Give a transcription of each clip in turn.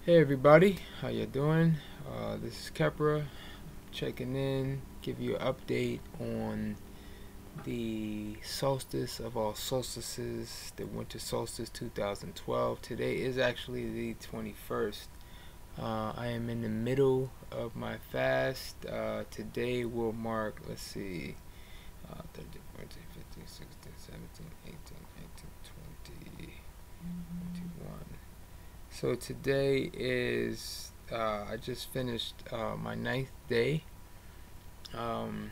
Hey everybody, how you doing? This is Kepra checking in, give you an update on the solstice of all solstices, the winter solstice 2012. Today is actually the 21st. I am in the middle of my fast. Today will mark, let's see, 13, 14, 15, 16, 17, 18, 19, 20, 21. So today is I just finished my ninth day. Um,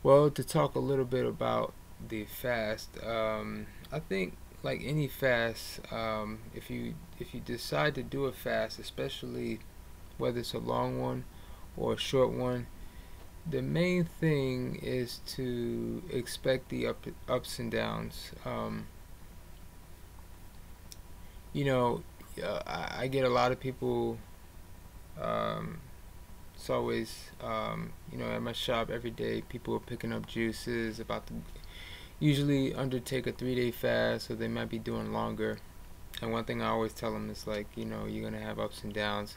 well, to talk a little bit about the fast, I think like any fast, if you decide to do a fast, especially whether it's a long one or a short one, the main thing is to expect the ups and downs. You know, I get a lot of people. Um, it's always, at my shop every day, people are picking up juices, about to usually undertake a 3 day fast, so they might be doing longer. And one thing I always tell them is like, you're gonna have ups and downs.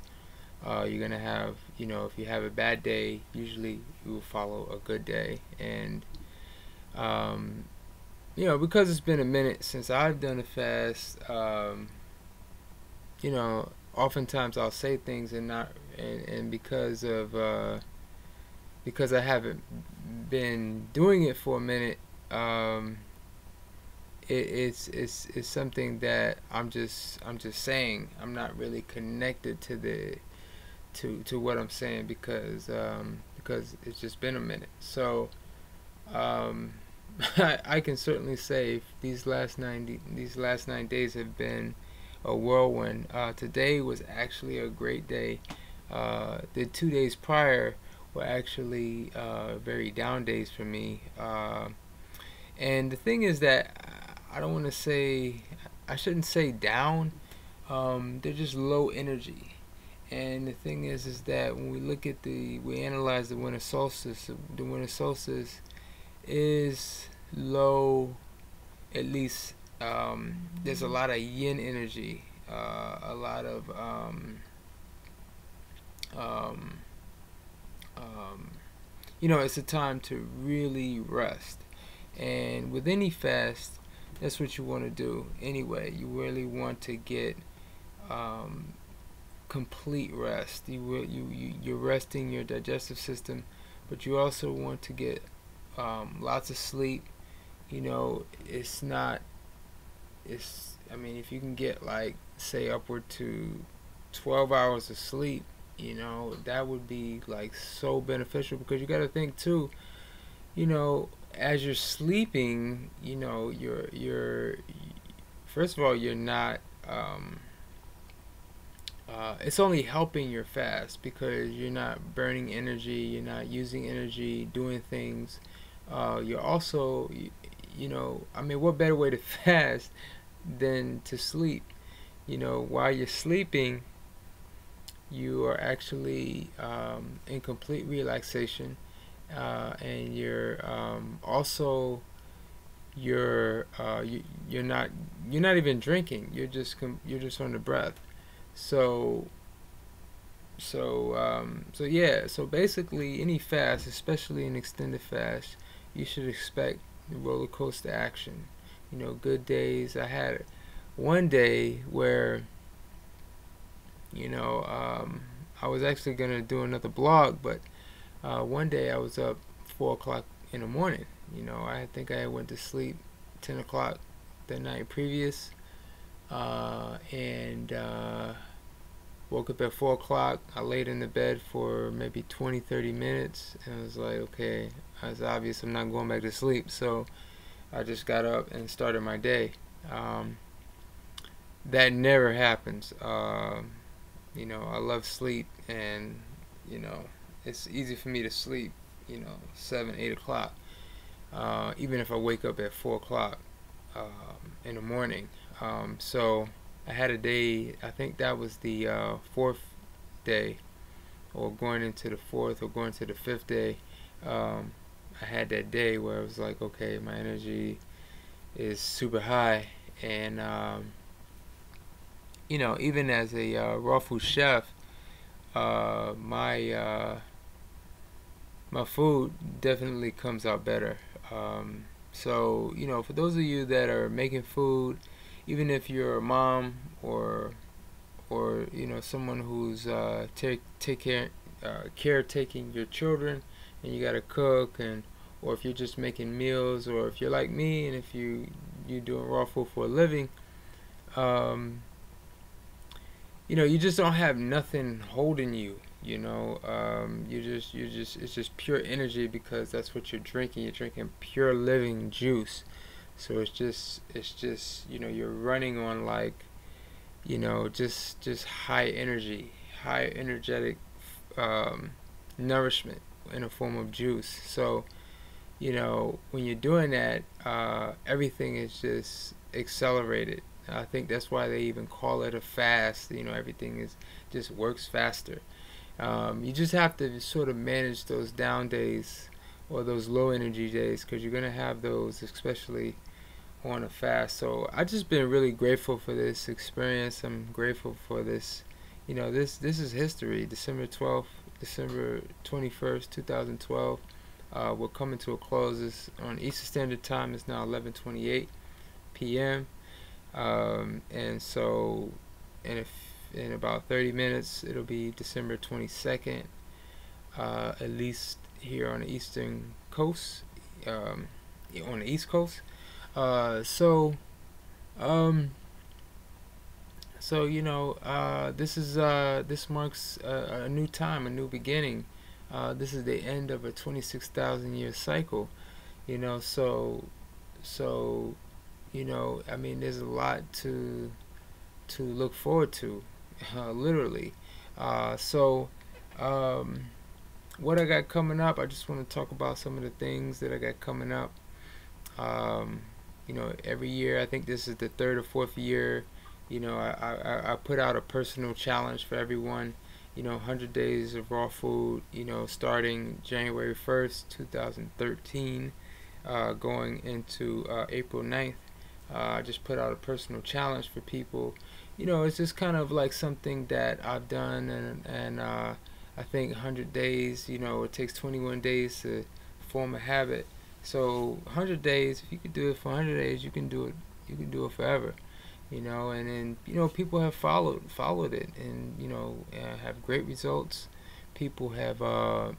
You're gonna have, if you have a bad day, usually you will follow a good day. And um, because it's been a minute since I've done a fast, oftentimes I'll say things and not, and because I haven't been doing it for a minute, um, it's something that I'm just saying. I'm not really connected to what I'm saying because it's just been a minute. So um, I can certainly say these last 9 days have been a whirlwind. Today was actually a great day. The 2 days prior were actually very down days for me. And the thing is that I don't want to say, I shouldn't say down. They're just low energy. And the thing is that when we analyze the winter solstice is low. At least there's a lot of yin energy, a lot of um, it's a time to really rest. And with any fast, that's what you want to do anyway. You really want to get um, complete rest. You're resting your digestive system, but you also want to get lots of sleep. It's not. It's. I mean, if you can get like say upward to 12 hours of sleep, that would be like so beneficial because you got to think too. You know, as you're sleeping, you're first of all you're not. It's only helping your fast because you're not burning energy, you're not using energy, doing things. You're also, I mean, what better way to fast than to sleep? While you're sleeping, you are actually in complete relaxation, and you're not even drinking. You're just on the breath. So so yeah. So basically, any fast, especially an extended fast, you should expect roller coaster action. Good days. I had one day where you know I was actually gonna do another blog, but one day I was up 4 o'clock in the morning. I think I went to sleep 10 o'clock the night previous, and woke up at 4 o'clock. I laid in the bed for maybe 20, 30 minutes, and I was like, okay, it's obvious I'm not going back to sleep. So I just got up and started my day. Um, that never happens. I love sleep, and you know, it's easy for me to sleep. 7, 8 o'clock. Even if I wake up at 4 o'clock in the morning. So I had a day. I think that was the fourth day, or going into the fourth, or going to the fifth day. Um, I had that day where I was like, okay, my energy is super high, and even as a raw food chef, my food definitely comes out better. So, for those of you that are making food, even if you're a mom or someone who's take care caretaking your children, and you got to cook, and or if you're just making meals, or if you're like me and if you doing raw food for a living, um, you just don't have nothing holding you. You just it's just pure energy, because that's what you're drinking. You're drinking pure living juice. So it's just you're running on, like, just high energy, high energetic um, nourishment in a form of juice. So when you're doing that, everything is just accelerated. I think that's why they even call it a fast. Everything is just works faster. You just have to sort of manage those down days or those low energy days, because you're gonna have those, especially on a fast. So I just been really grateful for this experience. I'm grateful for this. This is history. December 21st, 2012. We're coming to a close. This on Eastern Standard Time. It's now 11:28 p.m. And so, in about 30 minutes, it'll be December 22nd. At least here on the Eastern Coast, on the East Coast. So, this marks a new time, a new beginning. This is the end of a 26,000 year cycle. So I mean, there's a lot to look forward to, literally. So, what I got coming up, I just want to talk about some of the things that I got coming up. Um, every year, I think this is the third or fourth year, I put out a personal challenge for everyone, 100 days of raw food, starting January 1st, 2013, going into April 9th. I just put out a personal challenge for people. It's just kind of like something that I've done, and I think 100 days, it takes 21 days to form a habit. So 100 days, if you could do it for 100 days, you can do it. You can do it forever. And then people have followed it, and have great results. People have done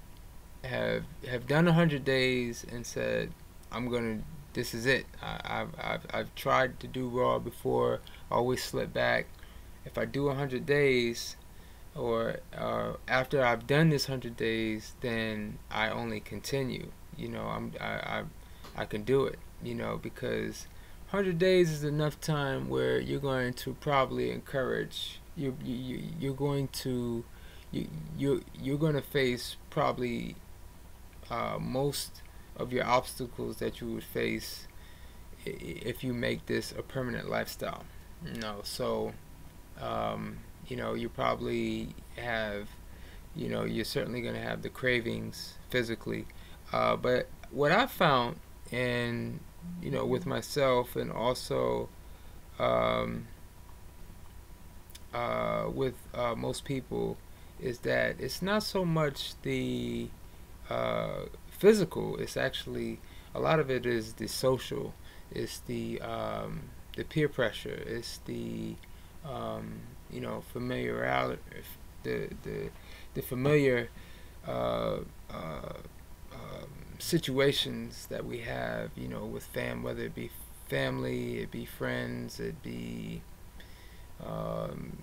100 days and said, I'm gonna. This is it. I've tried to do raw before. I always slip back. If I do 100 days, or after I've done this 100 days, then I only continue. I can do it. Because 100 days is enough time where you're going to probably encourage you're going to you're going to face probably most of your obstacles that you would face if you make this a permanent lifestyle. So you probably have, you're certainly going to have the cravings physically, but what I found, and with myself, and also with most people, is that it's not so much the physical. It's actually, a lot of it is the social. It's the peer pressure. It's the familiarity, the familiar uh, uh, situations that we have, with whether it be family, it be friends, it be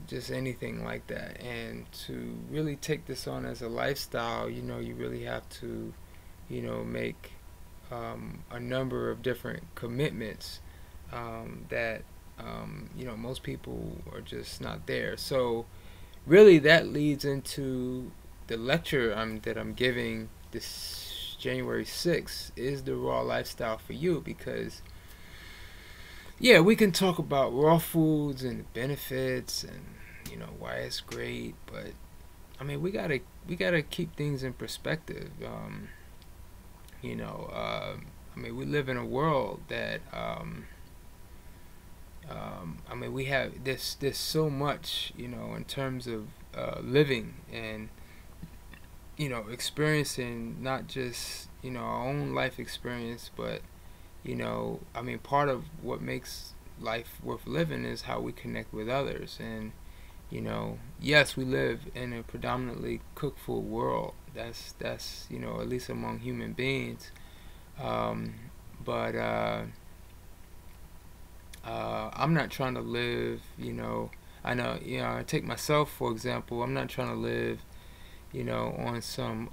just anything like that. And to really take this on as a lifestyle, you really have to, make a number of different commitments that most people are just not there. So really, that leads into the lecture that I'm giving this January 6th. Is the raw lifestyle for you? Because yeah, we can talk about raw foods and the benefits, and why it's great, but I mean, we gotta keep things in perspective. I mean, we live in a world that I mean, we have there's so much, you know, in terms of living and, you know, experiencing not just, you know, our own life experience, but, you know, I mean, part of what makes life worth living is how we connect with others. And, you know, yes, we live in a predominantly cook food world. That's you know, at least among human beings. Um, but I'm not trying to live, you know. I know, you know. I take myself for example. I'm not trying to live, you know, on some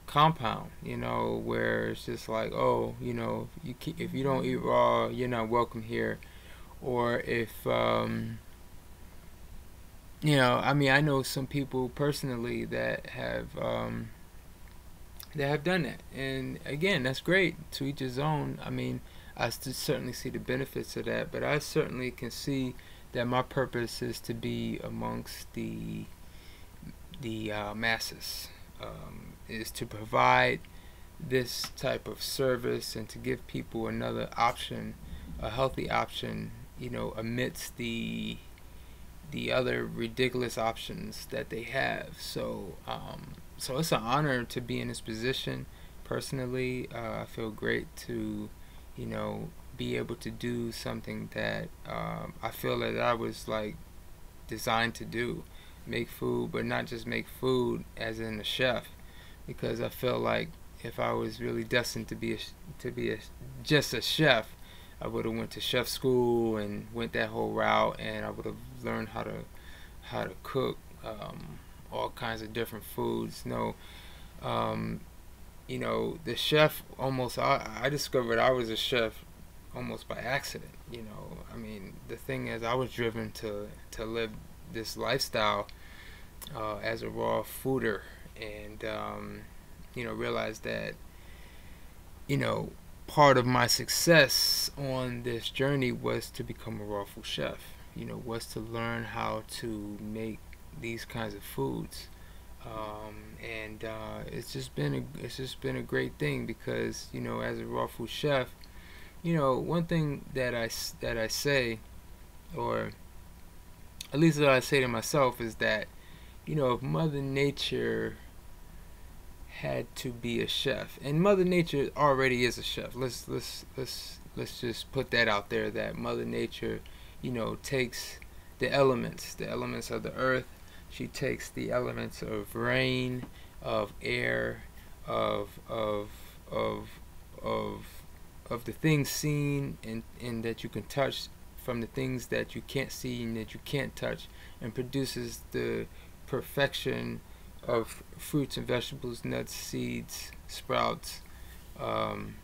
compound, you know, where it's just like, oh, you know, if you don't eat raw, you're not welcome here, or if you know, I mean, I know some people personally that have done that, and again, that's great. To each his own. I mean, I certainly see the benefits of that, but I certainly can see that my purpose is to be amongst the masses, is to provide this type of service and to give people another option, a healthy option, you know, amidst the other ridiculous options that they have. So it's an honor to be in this position. Personally, I feel great to, you know, be able to do something that I feel that I was like designed to do, make food, but not just make food as in a chef, because I feel like if I was really destined to be just a chef, I would have went to chef school and went that whole route, and I would have learned how to cook all kinds of different foods. No, um, you know, the chef almost. I discovered I was a chef almost by accident. You know, I mean, the thing is, I was driven to live this lifestyle as a raw fooder, and you know, realized that, you know, part of my success on this journey was to become a raw food chef. You know, was to learn how to make these kinds of foods, and it's just been a great thing because, you know, as a raw food chef, you know, one thing that I say, or at least that I say to myself, is that, you know, if Mother Nature had to be a chef, and Mother Nature already is a chef. Let's just put that out there, that Mother Nature, you know, takes the elements of the earth. She takes the elements of rain, of air, of of of of of the things seen and that you can touch, from the things that you can't see and that you can't touch, and produces the perfection of fruits and vegetables, nuts, seeds, sprouts, um,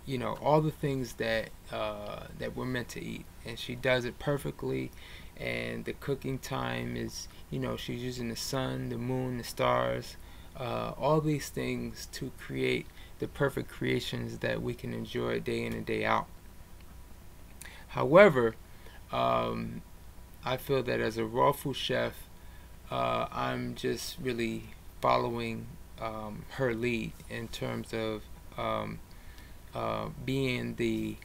you know, all the things that we're meant to eat, and she does it perfectly. And the cooking time is, you know, she's using the sun, the moon, the stars, all these things to create the perfect creations that we can enjoy day in and day out. However, um, I feel that as a raw food chef, I'm just really following her lead in terms of um, being the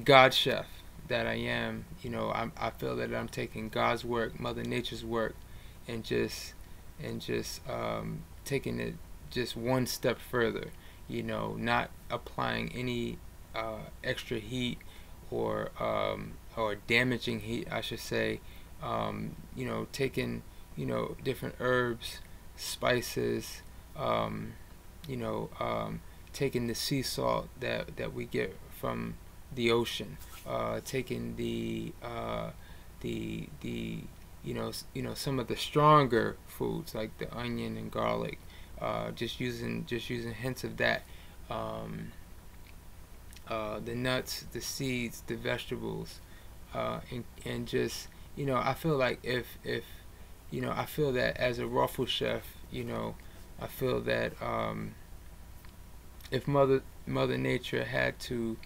God chef that I am. You know, I feel that I'm taking God's work, Mother Nature's work, and just taking it just one step further. You know, not applying any extra heat or damaging heat, I should say. You know, taking, you know, different herbs, spices, um, you know, taking the sea salt that we get from the ocean, taking the you know, some of the stronger foods like the onion and garlic, just using hints of that, um, the nuts, the seeds, the vegetables, and just, you know, I feel like if you know, I feel that as a raw food chef, you know, I feel that if Mother Nature had to,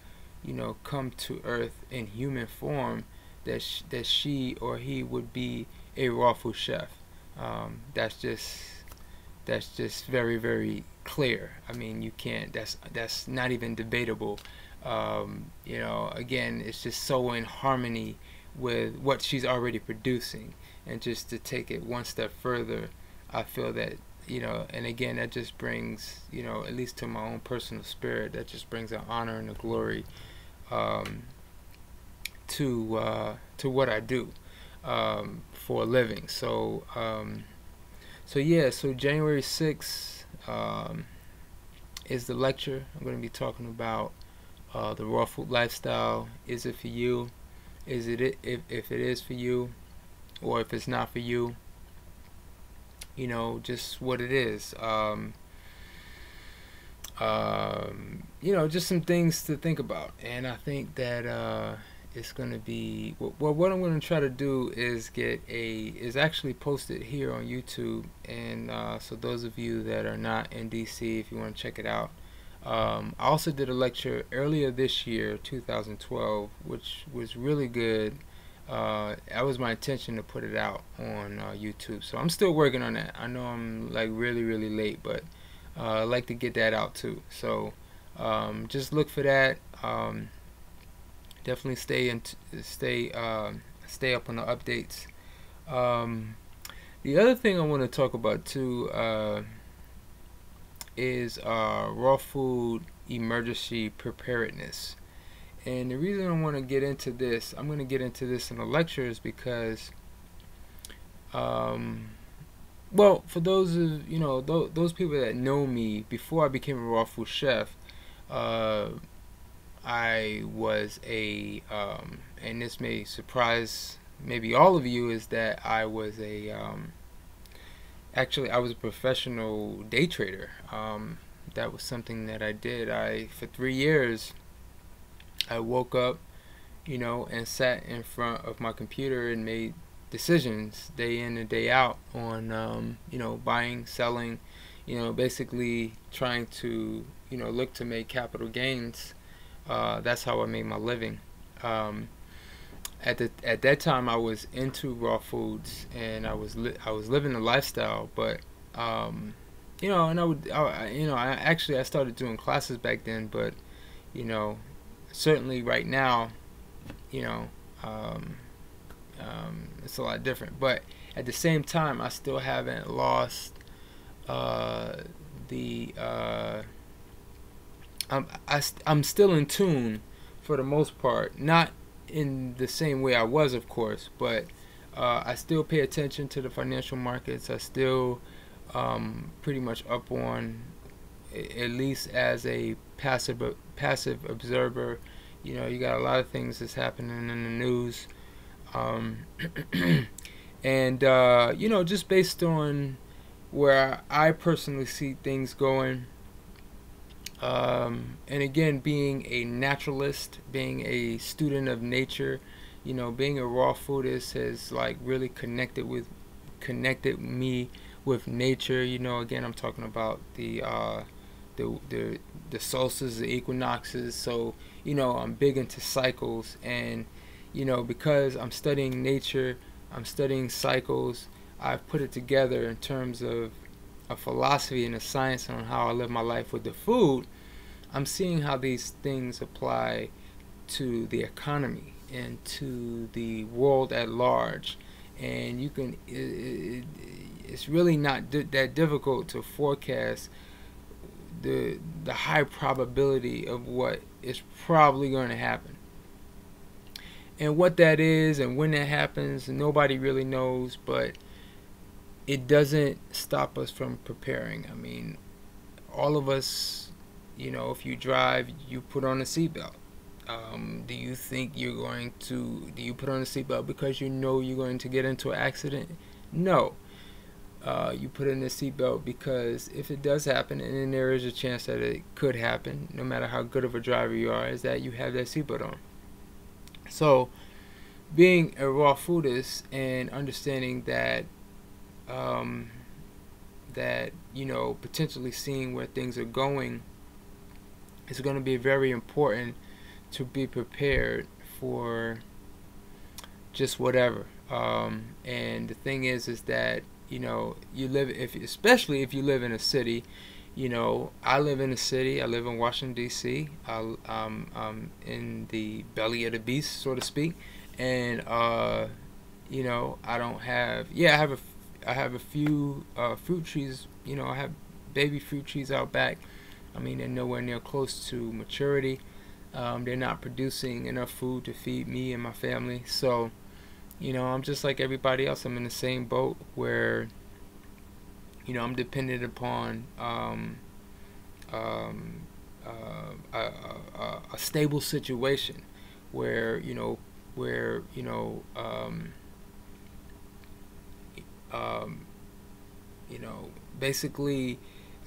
you know, come to Earth in human form, that she or he would be a raw food chef. That's just very, very clear. I mean, you can't. That's not even debatable. You know, again, it's just so in harmony with what she's already producing. And just to take it one step further, I feel that, you know, and again, that just brings, you know, at least to my own personal spirit, that just brings an honor and a glory um, to what I do for a living. So yeah, so January 6th is the lecture. I'm going to be talking about the raw food lifestyle. Is it for you? Is it if it is for you, or if it's not for you? You know, just what it is. You know, just some things to think about. And I think that it's going to be well. What I'm going to try to do is is actually post it here on YouTube, and so those of you that are not in DC, if you want to check it out. I also did a lecture earlier this year, 2012, which was really good. That was my intention to put it out on YouTube. So I'm still working on that. I know I'm like really late, but I'd like to get that out too. So just look for that. Definitely stay up on the updates. The other thing I want to talk about too is raw food emergency preparedness. And the reason I want to get into this, I'm going to get into this in the lecture, is because, well, for those of those people that know me, before I became a raw food chef, I was and this may surprise maybe all of you, is that I was actually I was a professional day trader. That was something that I did. For 3 years, I woke up, you know, and sat in front of my computer and made decisions day in and day out on, you know, buying, selling, you know, basically trying to, you know, look to make capital gains. That's how I made my living. At that time, I was into raw foods, and I was living the lifestyle. But you know, and I started doing classes back then. But you know, certainly right now, you know, it's a lot different. But at the same time, I still haven't lost the I'm still in tune for the most part, not in the same way I was, of course, but I still pay attention to the financial markets. I still pretty much up on, at least as a passive observer. You know, you got a lot of things that's happening in the news, and you know, just based on where I personally see things going. And again, being a naturalist, being a student of nature, you know, being a raw foodist has like really connected me with nature. You know, again, I'm talking about the solstices, the equinoxes. So, you know, I'm big into cycles, and you know, because I'm studying nature, I'm studying cycles. I've put it together in terms of a philosophy and a science on how I live my life with the food. I'm seeing how these things apply to the economy and to the world at large, and you can it's really not that difficult to forecast the high probability of what is probably going to happen. And what that is and when that happens, nobody really knows, but it doesn't stop us from preparing. I mean, all of us, you know, if you drive, you put on a seatbelt. Do you think do you put on a seatbelt because you know you're going to get into an accident? No. You put in a seatbelt because if it does happen, and then there is a chance that it could happen, no matter how good of a driver you are, is that you have that seatbelt on. So, being a raw foodist and understanding that that, you know, potentially seeing where things are going, is going to be very important to be prepared for just whatever. And the thing is that, you know, especially if you live in a city, I live in a city. I live in Washington D.C. I'm in the belly of the beast, so to speak, and I don't have. Yeah, I have a few fruit trees. I have baby fruit trees out back. I mean, they're nowhere near close to maturity. They're not producing enough food to feed me and my family. So, I'm just like everybody else. I'm in the same boat where, I'm dependent upon um, a stable situation where, where, um, basically,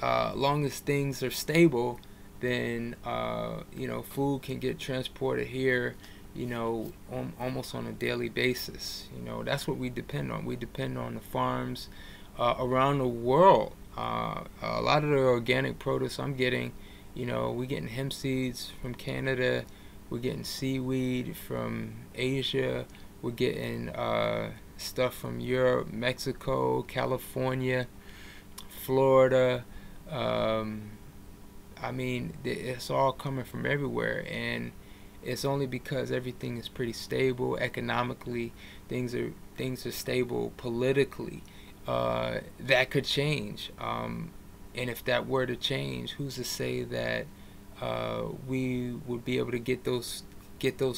long as things are stable, then food can get transported here, almost on a daily basis. That's what we depend on. We depend on the farms around the world. A lot of the organic produce I'm getting, we're getting hemp seeds from Canada, we're getting seaweed from Asia, we're getting stuff from Europe, Mexico, California, Florida. Um, I mean, it's all coming from everywhere, and it's only because everything is pretty stable economically. Things are stable politically. That could change, and if that were to change, who's to say that we would be able to get those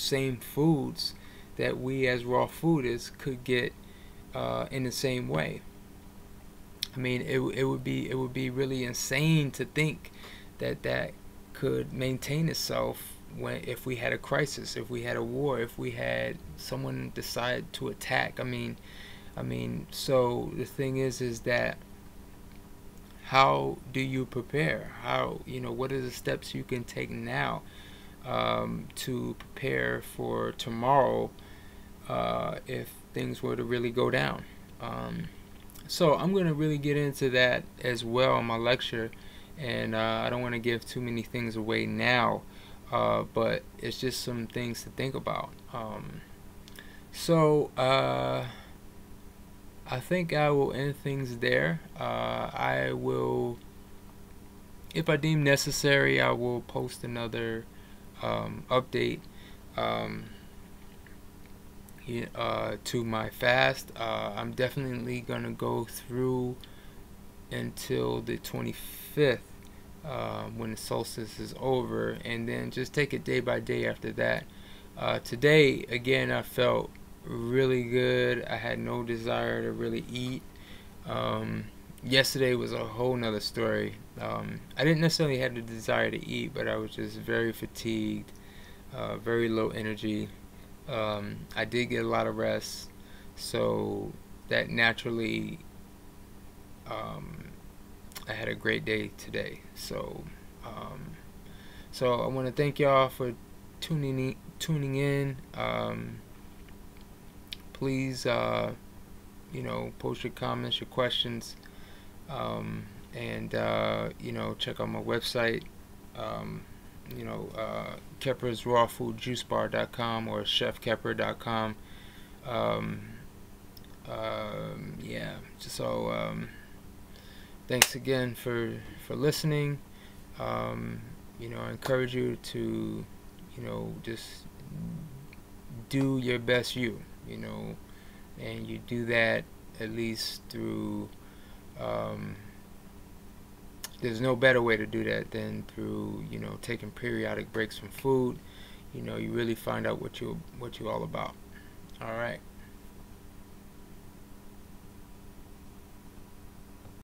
same foods that we as raw fooders could get in the same way? I mean, it would be really insane to think that that could maintain itself when if we had a crisis, if we had a war, if we had someone decide to attack. So the thing is that how do you prepare? What are the steps you can take now to prepare for tomorrow if things were to really go down? So I'm going to really get into that as well in my lecture, and I don't want to give too many things away now, but it's just some things to think about. So I think I will end things there. I will, if I deem necessary, I will post another update um, to my fast. I'm definitely going to go through until the 25th when the solstice is over, and then just take it day by day after that. Today, again, I felt really good. I had no desire to really eat. Yesterday was a whole nother story. I didn't necessarily have the desire to eat, but I was just very fatigued, very low energy. I did get a lot of rest, so that naturally, um, I had a great day today. So I want to thank y'all for tuning in. Please, post your comments, your questions, and check out my website. Um, Kepra's rawfoodjuicebar.com or chefkepper.com. Um, yeah. Thanks again for listening. I encourage you to, just do your best and you do that at least through. There's no better way to do that than through taking periodic breaks from food. You really find out what you're all about. All right.